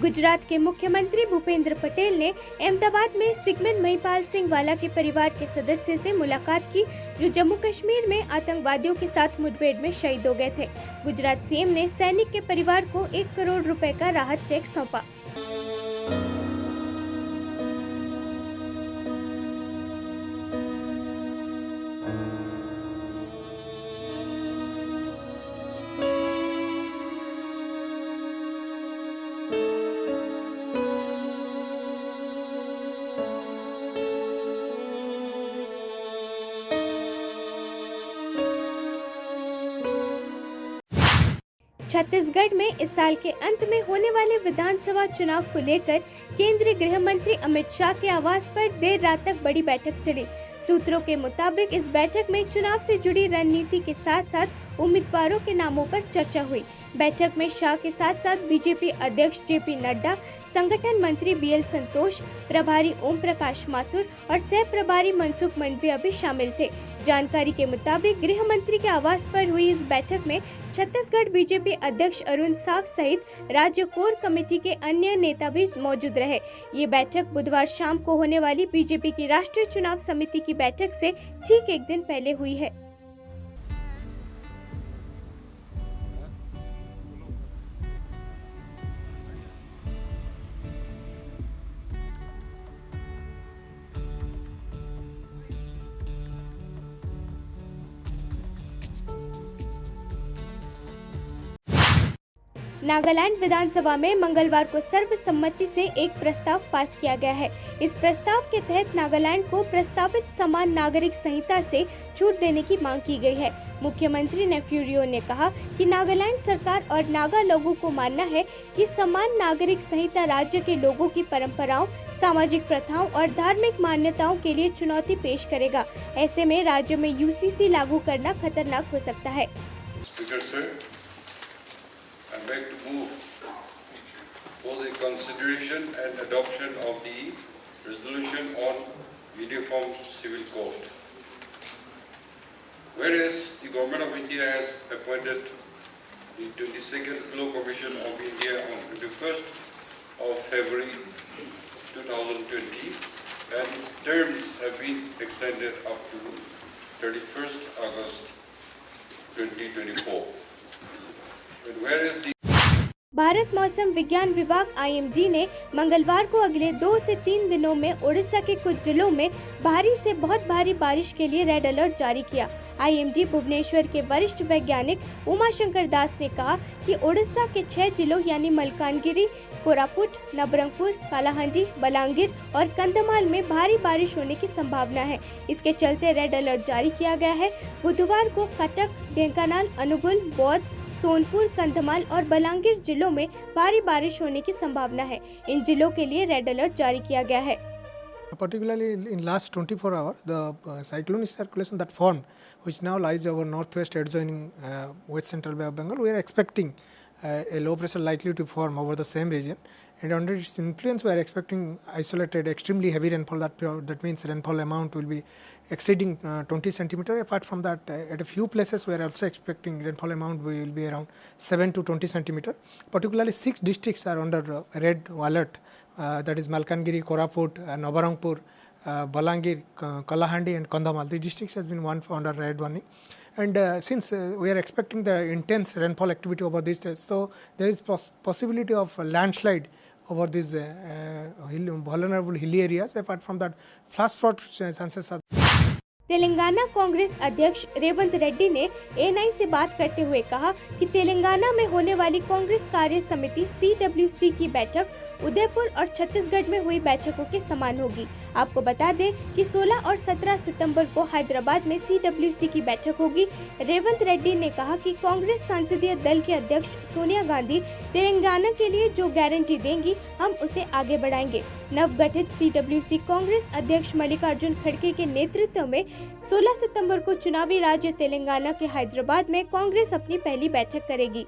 गुजरात के मुख्यमंत्री भूपेंद्र पटेल ने अहमदाबाद में सिगमेंट महिपाल सिंह वाला के परिवार के सदस्य से मुलाकात की, जो जम्मू कश्मीर में आतंकवादियों के साथ मुठभेड़ में शहीद हो गए थे। गुजरात सीएम ने सैनिक के परिवार को 1 करोड़ रुपए का राहत चेक सौंपा। छत्तीसगढ़ में इस साल के अंत में होने वाले विधानसभा चुनाव को लेकर केंद्रीय गृह मंत्री अमित शाह के आवास पर देर रात तक बड़ी बैठक चली। सूत्रों के मुताबिक इस बैठक में चुनाव से जुड़ी रणनीति के साथ साथ उम्मीदवारों के नामों पर चर्चा हुई। बैठक में शाह के साथ साथ बीजेपी अध्यक्ष जेपी नड्डा, संगठन मंत्री बीएल संतोष, प्रभारी ओम प्रकाश माथुर और सह प्रभारी मनसुख मंडविया भी शामिल थे। जानकारी के मुताबिक गृह मंत्री के आवास पर हुई इस बैठक में छत्तीसगढ़ बीजेपी अध्यक्ष अरुण साव सहित राज्य कोर कमेटी के अन्य नेता भी मौजूद रहे। ये बैठक बुधवार शाम को होने वाली बीजेपी की राष्ट्रीय चुनाव समिति की बैठक से ठीक एक दिन पहले हुई है। नागालैंड विधानसभा में मंगलवार को सर्वसम्मति से एक प्रस्ताव पास किया गया है। इस प्रस्ताव के तहत नागालैंड को प्रस्तावित समान नागरिक संहिता से छूट देने की मांग की गई है। मुख्यमंत्री नेफ्यू रियो ने कहा कि नागालैंड सरकार और नागा लोगों को मानना है कि समान नागरिक संहिता राज्य के लोगों की परंपराओं, सामाजिक प्रथाओं और धार्मिक मान्यताओं के लिए चुनौती पेश करेगा। ऐसे में राज्य में यूसीसी लागू करना खतरनाक हो सकता है। I'd like to move for the consideration and adoption of the resolution on Uniform Civil Code. Whereas the Government of India has appointed the 22nd Law Commission of India on 21st of February 2020 and its terms have been extended up to 31st August 2024. Bharat मौसम विज्ञान विभाग IMD ने मंगलवार को अगले 2 से 3 दिनों में ओडिशा के कुछ जिलों में भारी से बहुत भारी बारिश के लिए रेड अलर्ट जारी किया। IMD भुवनेश्वर के वरिष्ठ वैज्ञानिक उमाशंकर दास ने कहा कि ओडिशा के 6 जिलों यानी मलकानगिरी, कोरापुट, नबरंगपुर, कालाहांडी, बलांगीर और कंधमाल में भारी बारिश होने की संभावना है। इसके चलते रेड अलर्ट जारी किया गया है। बुधवार को कटक, ढेंकानाल, अनुगुल, बौद्ध, सोनपुर, कंधमाल और बलांगीर जिलों में भारी बारिश होने की संभावना है। इन जिलों के लिए रेड अलर्ट जारी किया गया है। Particularly in last 24 hours, the cyclonic circulation that formed, which now lies over northwest adjoining West Central Bay of Bengal, we are expecting a low pressure likely to form over the same region, and under its influence we are expecting isolated extremely heavy rainfall. That means rainfall amount will be exceeding 20 centimeter. Apart from that, at a few places we are also expecting rainfall amount will be around 7 to 20 centimeter. Particularly 6 districts are under red alert, that is Malkangiri, Koraput, Nabarangpur, Balangir, Kalahandi and Kandhamal. These districts has been one under red warning. And since we are expecting the intense rainfall activity over these days, so there is possibility of landslide over these vulnerable hilly areas. Apart from that, flash flood chances are. Telangana Congress अध्यक्ष रेवंत रेड्डी ने ANI से बात करते हुए कहा कि तेलंगाना में होने वाली कांग्रेस कार्य समिति CWC की बैठक उदयपुर और छत्तीसगढ़ में हुई बैठकों के समान होगी। आपको बता दें कि 16 और 17 सितंबर को हैदराबाद में CWC की बैठक होगी। रेवंत रेड्डी ने कहा कि कांग्रेस संसदीय दल के अध्यक्ष सोनिया गांधी तेलंगाना के लिए जो गारंटी देंगी, हम उसे आगे बढ़ाएंगे। नवगठित CWC कांग्रेस अध्यक्ष मल्लिकार्जुन खड़गे के नेतृत्व में 16 सितंबर को चुनावी राज्य तेलंगाना के हैदराबाद में कांग्रेस अपनी पहली बैठक करेगी।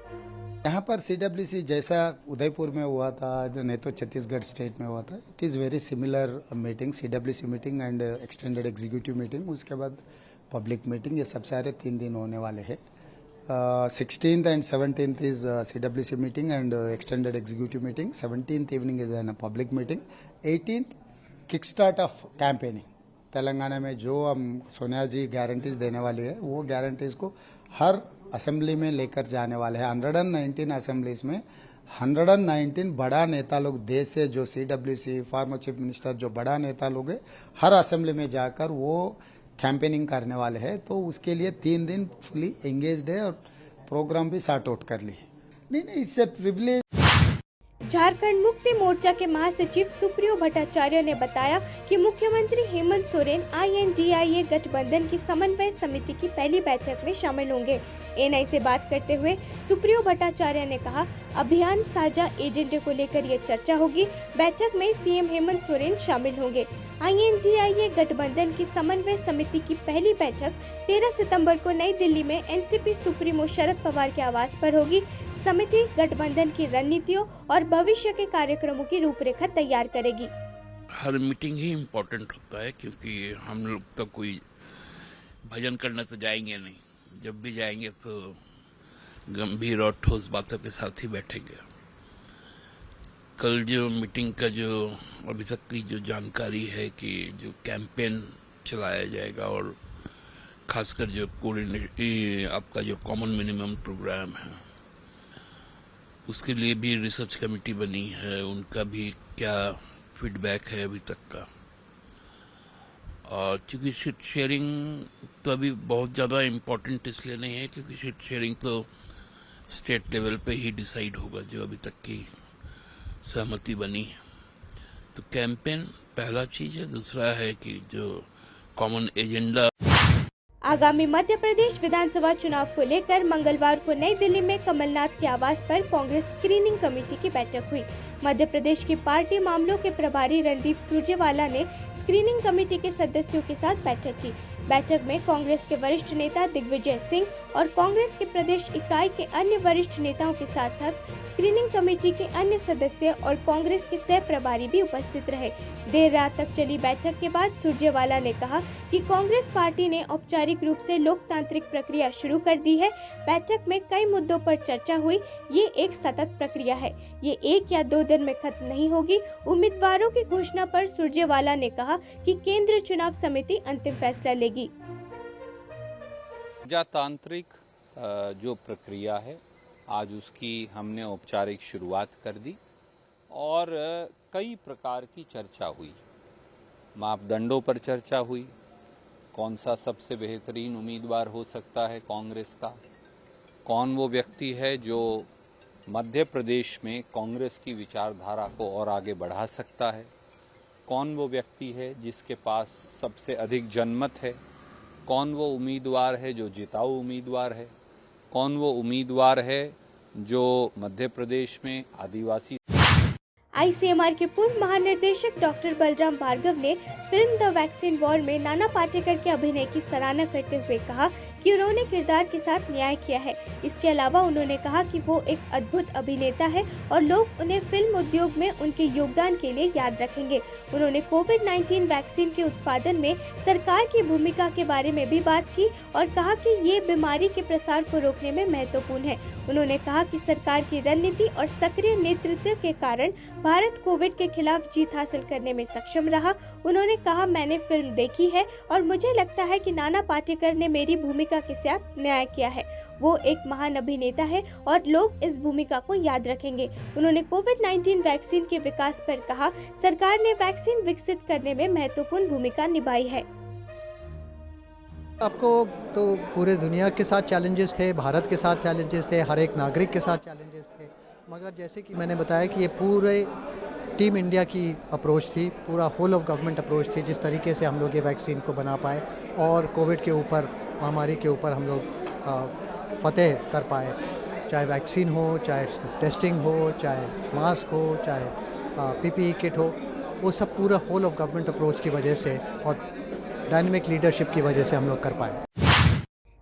यहाँ पर CWC जैसा उदयपुर में हुआ था, जो नहीं तो छत्तीसगढ़ स्टेट में हुआ था, it is very similar meeting, CWC meeting and extended executive meeting, उसके बाद पब्लिक मीटिंग, ये सब सारे 3 दिन होने वाले हैं। 16th and 17th is CWC meeting and extended executive meeting. 17th evening is a public meeting. 18th kickstart of campaigning. Telangana में जो हम सोनिया जी गारंटीज देने वाली है वो गारंटीज को हर असेंबली में लेकर जाने वाले हैं. 119 असेंबलीज में 119 बड़ा नेता लोग देश से जो CWC फॉर्मर चीफ मिनिस्टर जो बड़ा नेता लोग है हर असेंबली में जाकर वो कैंपेनिंग करने वाले हैं. तो उसके लिए 3 दिन फुली एंगेज्ड है और प्रोग्राम भी सॉर्ट आउट कर ली. नहीं it's a privilege. Jharkhand Mukti Morcha के महासचिव सुप्रियो भट्टाचार्य ने बताया कि मुख्यमंत्री हेमंत सोरेन INDIA गठबंधन की समन्वय समिति की पहली बैठक में शामिल होंगे. एनआई से बात करते हुए सुप्रियो भट्टाचार्य ने कहा, अभियान साझा एजेंडे को लेकर ये चर्चा होगी. बैठक में सीएम हेमंत सोरेन शामिल होंगे. INDIA गठबंधन की समन्वय समिति की पहली बैठक 13 सितंबर को नई दिल्ली में एनसीपी सुप्रीमो शरद पवार के आवास पर होगी. समिति गठबंधन की रणनीतियों और भविष्य के कार्यक्रमों की रूपरेखा तैयार करेगी. हर मीटिंग ही इम्पोर्टेंट होता है क्योंकि हम लोग तो कोई भजन करने तो जाएंगे नहीं. जब भी जाएंगे तो गंभीर और ठोस बातों के साथ ही बैठेंगे. कल जो मीटिंग का जो अभी तक की जो जानकारी है कि जो कैंपेन चलाया जाएगा और खासकर जो आपका जो कॉमन मिनिमम प्रोग्राम है उसके लिए भी रिसर्च कमेटी बनी है. उनका भी क्या फीडबैक है अभी तक का. और चूँकि सीट शेयरिंग तो अभी बहुत ज़्यादा इम्पोर्टेंट इसलिए नहीं है क्योंकि सीट शेयरिंग तो स्टेट लेवल पे ही डिसाइड होगा जो अभी तक की सहमति बनी है. तो कैंपेन पहला चीज़ है. दूसरा है कि जो कॉमन एजेंडा. आगामी मध्य प्रदेश विधानसभा चुनाव को लेकर मंगलवार को नई दिल्ली में कमलनाथ के आवास पर कांग्रेस स्क्रीनिंग कमेटी की बैठक हुई. मध्य प्रदेश की पार्टी मामलों के प्रभारी रणदीप सुरजेवाला ने स्क्रीनिंग कमेटी के सदस्यों के साथ बैठक की. बैठक में कांग्रेस के वरिष्ठ नेता दिग्विजय सिंह और कांग्रेस के प्रदेश इकाई के अन्य वरिष्ठ नेताओं के साथ साथ स्क्रीनिंग कमेटी के अन्य सदस्य और कांग्रेस के सह प्रभारी भी उपस्थित रहे. देर रात तक चली बैठक के बाद सुरजेवाला ने कहा कि कांग्रेस पार्टी ने औपचारिक रूप से लोकतांत्रिक प्रक्रिया शुरू कर दी है. बैठक में कई मुद्दों पर चर्चा हुई. ये एक सतत प्रक्रिया है. ये 1 या 2 दिन में खत्म नहीं होगी. उम्मीदवारों की घोषणा पर सुरजेवाला ने कहा कि केंद्रीय चुनाव समिति अंतिम फैसला लेगी. प्रजातांत्रिक जो प्रक्रिया है आज उसकी हमने औपचारिक शुरुआत कर दी और कई प्रकार की चर्चा हुई. मापदंडों पर चर्चा हुई. कौन सा सबसे बेहतरीन उम्मीदवार हो सकता है कांग्रेस का. कौन वो व्यक्ति है जो मध्य प्रदेश में कांग्रेस की विचारधारा को और आगे बढ़ा सकता है. कौन वो व्यक्ति है जिसके पास सबसे अधिक जनमत है. कौन वो उम्मीदवार है जो जिताऊ उम्मीदवार है. कौन वो उम्मीदवार है जो मध्य प्रदेश में आदिवासी. ICMR के पूर्व महानिर्देशक डॉक्टर बलराम भार्गव ने फिल्म द वैक्सीन वॉर में नाना पाटेकर के अभिनय की सराहना करते हुए कहा कि उन्होंने किरदार के साथ न्याय किया है. इसके अलावा उन्होंने कहा कि वो एक अद्भुत अभिनेता है और लोग उन्हें फिल्म उद्योग में उनके योगदान के लिए याद रखेंगे. उन्होंने कोविड-19 वैक्सीन के उत्पादन में सरकार की भूमिका के बारे में भी बात की और कहा कि ये बीमारी के प्रसार को रोकने में महत्वपूर्ण है. उन्होंने कहा कि सरकार की रणनीति और सक्रिय नेतृत्व के कारण भारत कोविड के खिलाफ जीत हासिल करने में सक्षम रहा. उन्होंने कहा, मैंने फिल्म देखी है और मुझे लगता है कि नाना पाटेकर ने मेरी भूमिका के साथ न्याय किया है. वो एक महान अभिनेता है और लोग इस भूमिका को याद रखेंगे. उन्होंने कोविड-19 वैक्सीन के विकास पर कहा, सरकार ने वैक्सीन विकसित करने में महत्वपूर्ण भूमिका निभाई है. आपको तो पूरे दुनिया के साथ चैलेंजेस थे, भारत के साथ चैलेंजेस थे, हर एक नागरिक के साथ चैलेंजेस थे. मगर जैसे कि मैंने बताया कि ये पूरे टीम इंडिया की अप्रोच थी, पूरा होल ऑफ गवर्नमेंट अप्रोच थी. जिस तरीके से हम लोग ये वैक्सीन को बना पाए और कोविड के ऊपर, महामारी के ऊपर हम लोग फतेह कर पाए. चाहे वैक्सीन हो, चाहे टेस्टिंग हो, चाहे मास्क हो, चाहे PPE किट हो, वो सब पूरा होल ऑफ गवर्नमेंट अप्रोच की वजह से और डायनेमिक लीडरशिप की वजह से हम लोग कर पाए.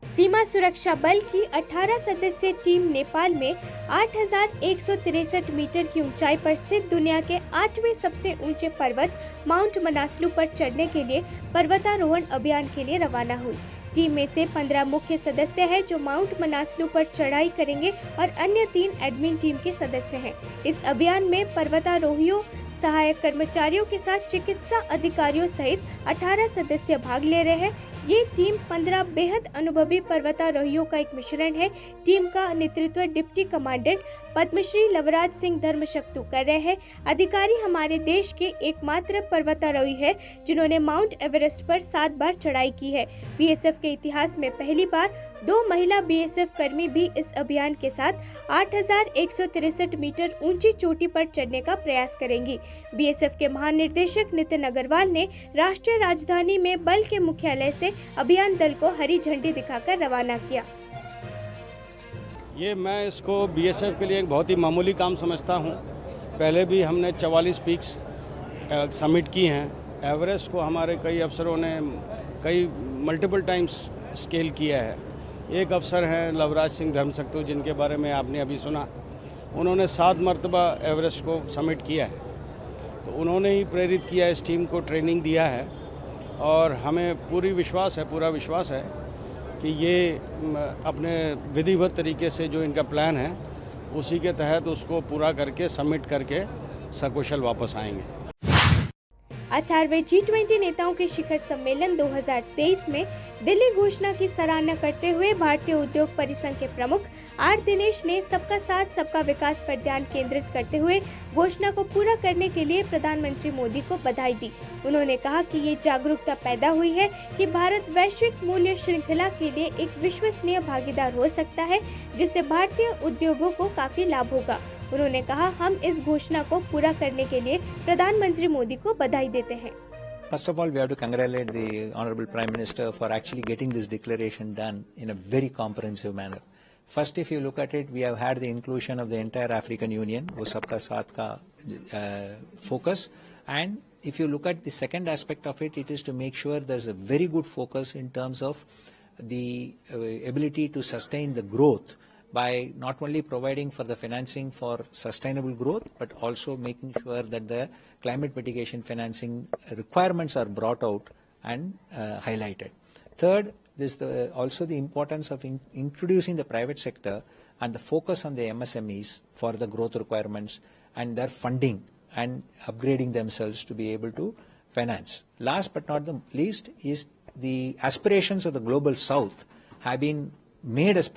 सीमा सुरक्षा बल की 18 सदस्यीय टीम नेपाल में 8,163 मीटर की ऊंचाई पर स्थित दुनिया के 8वें सबसे ऊंचे पर्वत माउंट मनासलू पर चढ़ने के लिए पर्वतारोहण अभियान के लिए रवाना हुई. टीम में से 15 मुख्य सदस्य हैं जो माउंट मनासलू पर चढ़ाई करेंगे और अन्य 3 एडमिन टीम के सदस्य हैं। इस अभियान में पर्वतारोहियों, सहायक कर्मचारियों के साथ चिकित्सा अधिकारियों सहित 18 सदस्य भाग ले रहे हैं। ये टीम 15 बेहद अनुभवी पर्वतारोहियों का एक मिश्रण है। टीम का नेतृत्व डिप्टी कमांडेंट पद्मश्री लवराज सिंह धर्मशक्तु कर रहे हैं। अधिकारी हमारे देश के एकमात्र पर्वतारोही है जिन्होंने माउंट एवरेस्ट पर 7 बार चढ़ाई की है। बीएसएफ के इतिहास में पहली बार 2 महिला बीएसएफ कर्मी भी इस अभियान के साथ 8,163 मीटर ऊंची चोटी पर चढ़ने का प्रयास करेंगी। बीएसएफ के महानिर्देशक नितिन अग्रवाल ने राष्ट्रीय राजधानी में बल के मुख्यालय से अभियान दल को हरी झंडी दिखाकर रवाना किया। ये मैं इसको बीएसएफ के लिए एक बहुत ही मामूली काम समझता हूँ। पहले भी हमने 44 पीक्स समिट की हैं। एवरेस्ट को हमारे कई अफसरों ने कई मल्टीपल टाइम्स स्केल किया है। एक अफसर हैं लवराज सिंह धर्मशक्तु, जिनके बारे में आपने अभी सुना। उन्होंने 7 मरतबा एवरेस्ट को समिट किया है, तो उन्होंने ही प्रेरित किया, इस टीम को ट्रेनिंग दिया है और हमें पूरा विश्वास है कि ये अपने विधिवत तरीके से जो इनका प्लान है उसी के तहत उसको पूरा करके सबमिट करके सकुशल वापस आएंगे। 18वें G20 नेताओं के शिखर सम्मेलन 2023 में दिल्ली घोषणा की सराहना करते हुए भारतीय उद्योग परिसंघ के प्रमुख आर दिनेश ने सबका साथ सबका विकास पर ध्यान केंद्रित करते हुए घोषणा को पूरा करने के लिए प्रधानमंत्री मोदी को बधाई दी। उन्होंने कहा कि ये जागरूकता पैदा हुई है कि भारत वैश्विक मूल्य श्रृंखला के लिए एक विश्वसनीय भागीदार हो सकता है, जिससे भारतीय उद्योगों को काफी लाभ होगा। उन्होंने कहा, हम इस घोषणा को पूरा करने के लिए प्रधानमंत्री मोदी को बधाई देते हैं। First of all, we have to congratulate the Honorable Prime Minister for actually getting this declaration done in a very comprehensive manner. First, if you look at it, we have had the inclusion of the entire African Union, wo sabka saath ka focus, and if you look at the second aspect of it, it is to make sure there is a very good focus in terms of the ability to sustain the growth by not only providing for the financing for sustainable growth, but also making sure that the climate mitigation financing requirements are brought out and highlighted. Third, this also the importance of introducing the private sector and the focus on the MSMEs for the growth requirements and their funding and upgrading themselves to be able to finance. Last but not the least is the aspirations of the global south have been made as